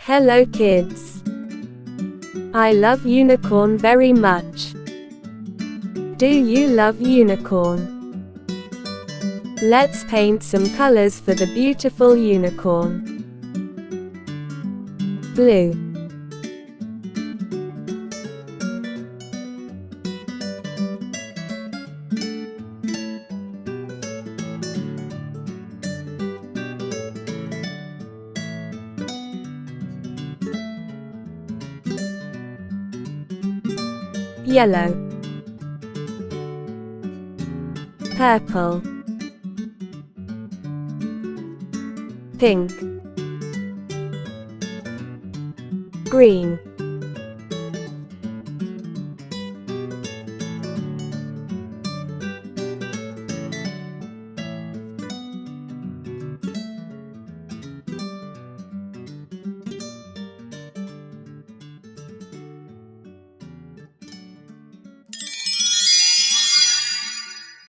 Hello kids. I love unicorn very much. Do you love unicorn? Let's paint some colors for the beautiful unicorn. Blue, yellow, purple, pink, green.